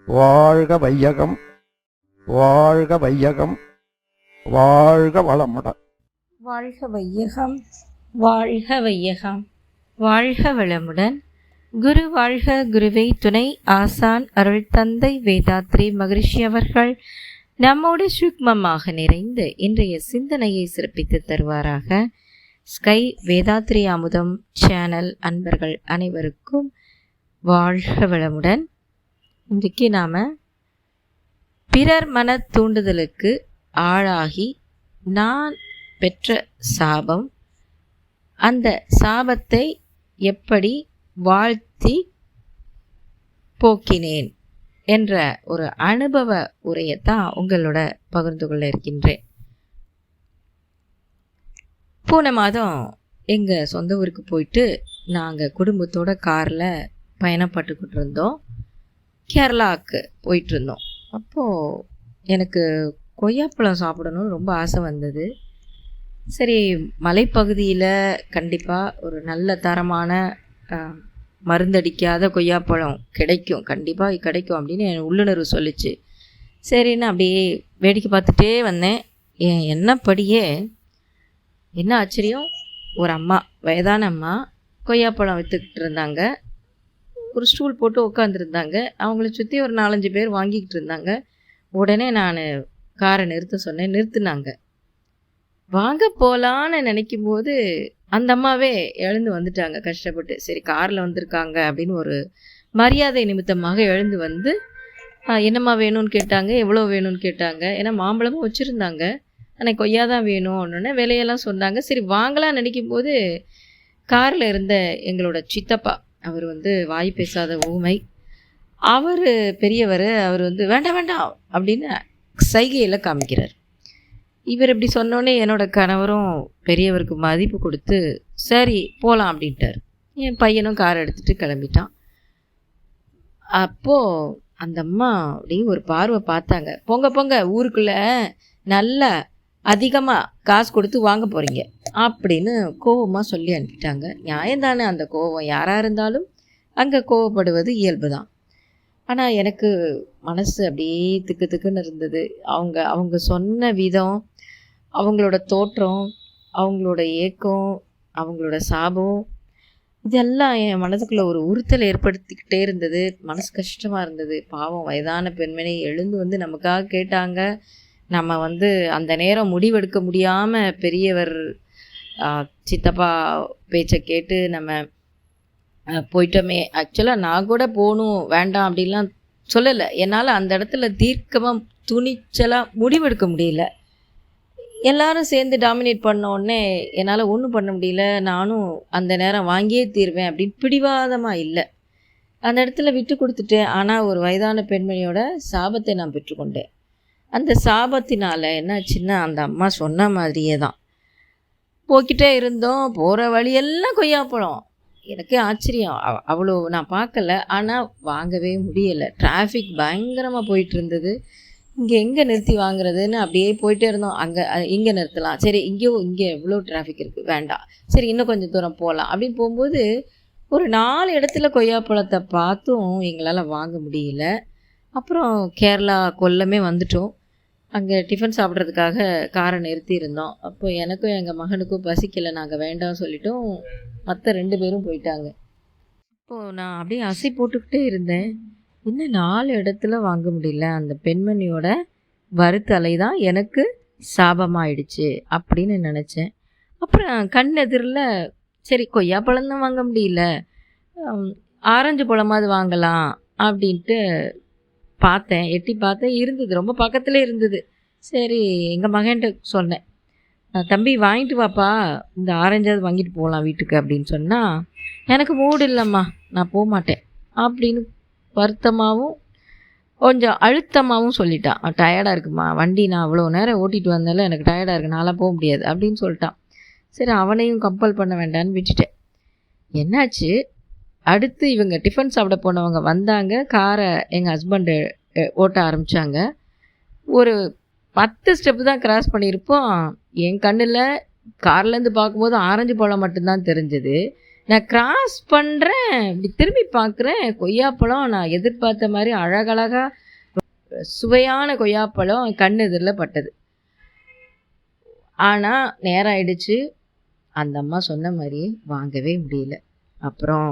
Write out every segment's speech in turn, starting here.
வாழ்க வையகம், வாழ்க வையகம், வாழ்க வளமுடன். வாழ்க வையகம், வாழ்க வையகம், வாழ்க வளமுடன். குரு வாழ்க. குருவை துணை ஆசான் அருள் தந்தை வேதாத்ரி மகரிஷி அவர்கள் நம்மோடு சூக்மமாக நிறைந்து இன்றைய சிந்தனையை சிறப்பித்து தருவாராக. ஸ்கை வேதாத்ரி அமுதம் சேனல் அன்பர்கள் அனைவருக்கும் வாழ்க வளமுடன். இன்றைக்கு நாம் பிறர் மன தூண்டுதலுக்கு ஆளாகி நான் பெற்ற சாபம், அந்த சாபத்தை எப்படி வாழ்த்தி போக்கினேன் என்ற ஒரு அனுபவ உரையத்தான் உங்களோட பகிர்ந்து கொள்ள இருக்கின்றேன். போன மாதம் எங்கள் சொந்த ஊருக்கு போயிட்டு நாங்கள் குடும்பத்தோட காரில் பயணப்பட்டுக்கிட்டு இருந்தோம். கேரளாவுக்கு போயிட்டுருந்தோம். அப்போது எனக்கு கொய்யாப்பழம் சாப்பிடணும்னு ரொம்ப ஆசை வந்தது. சரி, மலைப்பகுதியில் கண்டிப்பாக ஒரு நல்ல தரமான மருந்தடிக்காத கொய்யாப்பழம் கண்டிப்பாக கிடைக்கும் அப்படின்னு என் உள்ளுணர்வு சொல்லிச்சு. சரின்னு அப்படியே வேடிக்கை பார்த்துட்டே வந்தேன். என்னப்படியே என்ன ஆச்சரியம், ஒரு அம்மா, வயதான அம்மா, கொய்யாப்பழம் விற்றுக்கிட்டு இருந்தாங்க. ஒரு ஸ்டூல் போட்டு உட்காந்துருந்தாங்க. அவங்கள சுற்றி ஒரு 4-5 பேர் வாங்கிக்கிட்டு இருந்தாங்க. உடனே நான் காரை நிறுத்த சொன்னேன். நிறுத்துனாங்க. வாங்க போகலான்னு நினைக்கும் போது அந்த அம்மாவே எழுந்து வந்துட்டாங்க கஷ்டப்பட்டு. சரி, காரில் வந்திருக்காங்க அப்படின்னு ஒரு மரியாதை நிமித்தமாக எழுந்து வந்து என்னம்மா வேணும்னு கேட்டாங்க. எவ்வளோ வேணும்னு கேட்டாங்க. ஏன்னா மாம்பழமும் வச்சுருந்தாங்க. ஆனால் கொய்யா தான் வேணும் ஒன்றுன்னு விலையெல்லாம் சொன்னாங்க. சரி வாங்கலாம் நினைக்கும் போது காரில் இருந்த எங்களோட சித்தப்பா, அவர் வாய் பேசாத ஊமை, அவர் பெரியவர், அவர் வேண்டாம் வேண்டாம் அப்படின்னு சைகையில் காமிக்கிறார். இவர் இப்படி சொன்னோன்னே என்னோட கணவரும் பெரியவருக்கு மதிப்பு கொடுத்து சரி போகலாம் அப்படின்ட்டார். என் பையனும் கார் எடுத்துகிட்டு கிளம்பிட்டான். அப்போது அந்த அம்மா அப்படி ஒரு பார்வை பார்த்தாங்க. பொங்க பொங்க ஊருக்குள்ளே நல்லா அதிகமாக காசு கொடுத்து வாங்க போகிறீங்க அப்படின்னு கோபமாக சொல்லி அனுப்பிட்டாங்க. நியாயம்தானே, அந்த கோபம் யாராக இருந்தாலும் அங்கே கோவப்படுவது இயல்பு தான். ஆனால் எனக்கு மனசு அப்படியே திக்கு திக்குன்னு இருந்தது. அவங்க சொன்ன விதம், அவங்களோட தோற்றம், அவங்களோட ஏக்கம், அவங்களோட சாபம், இதெல்லாம் என் மனதுக்குள்ளே ஒரு உறுத்தல் ஏற்படுத்திக்கிட்டே இருந்தது. மனசு கஷ்டமாக இருந்தது. பாவம், வயதான பெண்மணி எழுந்து நமக்காக கேட்டாங்க. நம்ம அந்த நேரம் முடிவெடுக்க முடியாமல் பெரியவர் சித்தப்பா பேச்சை கேட்டு நம்ம போயிட்டோமே. ஆக்சுவலாக நான் கூட போகணும் வேண்டாம் அப்படின்லாம் சொல்லலை. என்னால் அந்த இடத்துல தீர்க்கமாக துணிச்சலாக முடிவெடுக்க முடியல. எல்லாரும் சேர்ந்து டாமினேட் பண்ணோடனே என்னால் ஒன்றும் பண்ண முடியல. நானும் அந்த நேரம் வாங்கியே தீர்வேன் அப்படின்னு பிடிவாதமாக இல்லை. அந்த இடத்துல விட்டு கொடுத்துட்டேன். ஆனால் ஒரு வயதான பெண்மணியோட சாபத்தை நான் பெற்றுக்கொண்டேன். அந்த சாபத்தினால் என்னாச்சுன்னா, அந்த அம்மா சொன்ன மாதிரியே தான் போய்கிட்டே இருந்தோம். போகிற வழியெல்லாம் கொய்யாப்பழம். எனக்கே ஆச்சரியம், அவ்வளோ நான் பார்க்கல. ஆனால் வாங்கவே முடியலை. டிராஃபிக் பயங்கரமாக போயிட்டு இருந்தது. எங்கே நிறுத்தி வாங்குறதுன்னு அப்படியே போயிட்டே இருந்தோம். இங்கே நிறுத்தலாம், சரி இங்கே எவ்வளோ டிராஃபிக் இருக்குது, வேண்டாம், சரி இன்னும் கொஞ்சம் தூரம் போகலாம் அப்படின்னு போகும்போது ஒரு 4 இடத்துல கொய்யாப்பழத்தை பார்த்தும் எங்களால் வாங்க முடியல. அப்புறம் கேரளா கொல்லமே வந்துட்டோம். அங்கே டிஃபன் சாப்பிட்றதுக்காக காரை நிறுத்தி இருந்தோம். அப்போ எனக்கும் எங்கள் மகனுக்கும் பசிக்கலை. நாங்கள் வேண்டாம் சொல்லிட்டோம். மற்ற 2 பேரும் போயிட்டாங்க. இப்போது நான் அப்படியே அசை போட்டுக்கிட்டே இருந்தேன். இன்னும் 4 இடத்துல வாங்க முடியல. அந்த பெண்மணியோட வருத்தலை தான் எனக்கு சாபமாயிடுச்சு அப்படின்னு நினச்சேன். அப்புறம் கண் எதிரில் சரி கொய்யாப்பழம் தான் வாங்க முடியல, ஆரஞ்சு பழமாவது வாங்கலாம் அப்படின்ட்டு பார்த்தேன். எட்டி பார்த்தேன், இருந்தது, ரொம்ப பக்கத்துலேயே இருந்தது. சரி எங்கள் மகன்கிட்ட சொன்னேன், தம்பி வாங்கிட்டு வாப்பா, இந்த ஆரஞ்சாவது வாங்கிட்டு போகலாம் வீட்டுக்கு அப்படின்னு சொன்னால், எனக்கு மூடு இல்லைம்மா, நான் போக மாட்டேன் அப்படின்னு வருத்தமாகவும் கொஞ்சம் அழுத்தமாகவும் சொல்லிட்டான். டயர்டாக இருக்குமா, வண்டி நான் அவ்வளோ நேரம் ஓட்டிகிட்டு வந்தாலும் எனக்கு டயர்டாக இருக்குது, நான்லாம் போக முடியாது அப்படின்னு சொல்லிட்டான். சரி அவனையும் கம்பல் பண்ண வேண்டான்னு விட்டுட்டேன். என்னாச்சு, அடுத்து இவங்க டிஃபன் சாப்பிட போனவங்க வந்தாங்க. காரை எங்கள் ஹஸ்பண்டு ஓட்ட ஆரம்பித்தாங்க. ஒரு 10 ஸ்டெப்பு தான் கிராஸ் பண்ணியிருப்போம். என் கண்ணில் கார்லேருந்து பார்க்கும்போது ஆரஞ்சு பழம் மட்டும்தான் தெரிஞ்சது. நான் கிராஸ் பண்ணுறேன், இப்படி திரும்பி பார்க்குறேன், கொய்யாப்பழம் நான் எதிர்பார்த்த மாதிரி அழகழகா சுவையான கொய்யாப்பழம் கண் எதிரில் பட்டது. ஆனால் நேரம் ஆயிடுச்சு, அந்த அம்மா சொன்ன மாதிரி வாங்கவே முடியல. அப்புறம்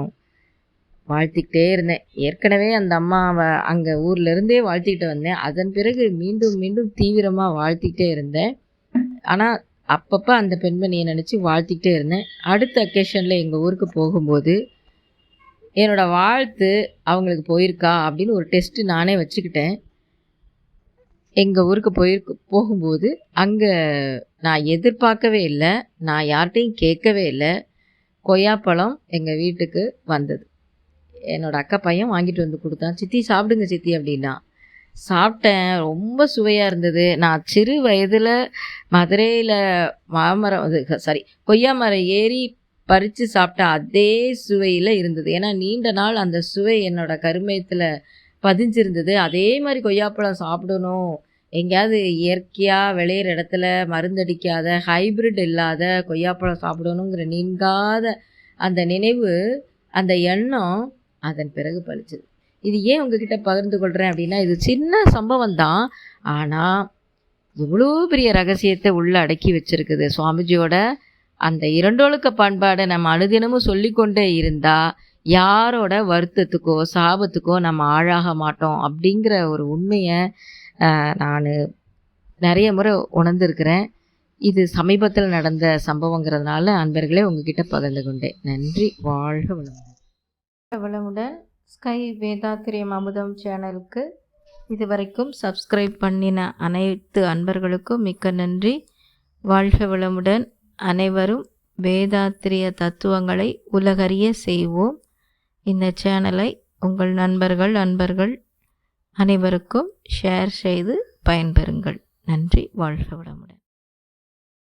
வாழ்த்திக்கிட்டே இருந்தேன். ஏற்கனவே அந்த அம்மாவை அங்கே ஊர்லேருந்தே வாழ்த்திக்கிட்டு வந்தேன். அதன் பிறகு மீண்டும் மீண்டும் தீவிரமாக வாழ்த்திக்கிட்டே இருந்தேன். ஆனால் அப்பப்போ அந்த பெண்மணியை நினச்சி வாழ்த்திக்கிட்டே இருந்தேன். அடுத்த அக்கேஷனில் எங்கள் ஊருக்கு போகும்போது என்னோடய வாழ்த்து அவங்களுக்கு போயிருக்கா அப்படின்னு ஒரு டெஸ்ட்டு நானே வச்சுக்கிட்டேன். எங்கள் ஊருக்கு போகும்போது அங்கே நான் எதிர்பார்க்கவே இல்லை, நான் யார்கிட்டையும் கேட்கவே இல்லை, கொய்யாப்பழம் எங்கள் வீட்டுக்கு வந்தது. என்னோடய அக்கா பையன் வாங்கிட்டு வந்து கொடுத்தான். சித்தி சாப்பிடுங்க சித்தி அப்படின்னா. சாப்பிட்டேன், ரொம்ப சுவையாக இருந்தது. நான் சிறு வயதில் மதுரையில் கொய்யா மரம் ஏறி பறித்து சாப்பிட்ட அதே சுவையில் இருந்தது. ஏன்னா நீண்ட நாள் அந்த சுவை என்னோடய கருமையத்தில் பதிஞ்சிருந்தது. அதே மாதிரி கொய்யாப்பழம் சாப்பிடணும், எங்கேயாவது இயற்கையாக விளையிற இடத்துல மருந்தடிக்காத ஹைப்ரிட் இல்லாத கொய்யாப்பழம் சாப்பிடணுங்கிற நீங்காத அந்த நினைவு, அந்த எண்ணம் அதன் பிறகு பழிச்சது. இது ஏன் உங்ககிட்ட பகிர்ந்து கொள்கிறேன் அப்படின்னா, இது சின்ன சம்பவம் தான், ஆனால் எவ்வளோ பெரிய ரகசியத்தை உள்ளே அடக்கி வச்சுருக்குது. சுவாமிஜியோட அந்த இரண்டொழுக்க பண்பாடை நம்ம அனுதினமும் சொல்லிக்கொண்டே இருந்தால் யாரோட வருத்தத்துக்கோ சாபத்துக்கோ நம்ம ஆளாக மாட்டோம் அப்படிங்கிற ஒரு உண்மையை நான் நிறைய முறை உணர்ந்திருக்கிறேன். இது சமீபத்தில் நடந்த சம்பவங்கிறதுனால அன்பர்களே உங்ககிட்ட பகிர்ந்து கொண்டேன். நன்றி. வாழ்க வளமுடன். ஸ்கை வேதாத்திரியம் அமுதம் சேனலுக்கு இதுவரைக்கும் சப்ஸ்கிரைப் பண்ணின அனைத்து அன்பர்களுக்கும் மிக்க நன்றி. வாழ்க வளமுடன். அனைவரும் வேதாத்திரிய தத்துவங்களை உலகறிய செய்வோம். இந்த சேனலை உங்கள் நண்பர்கள் அனைவருக்கும் ஷேர் செய்து பயன்பெறுங்கள். நன்றி. வாழ்க வளமுடன்.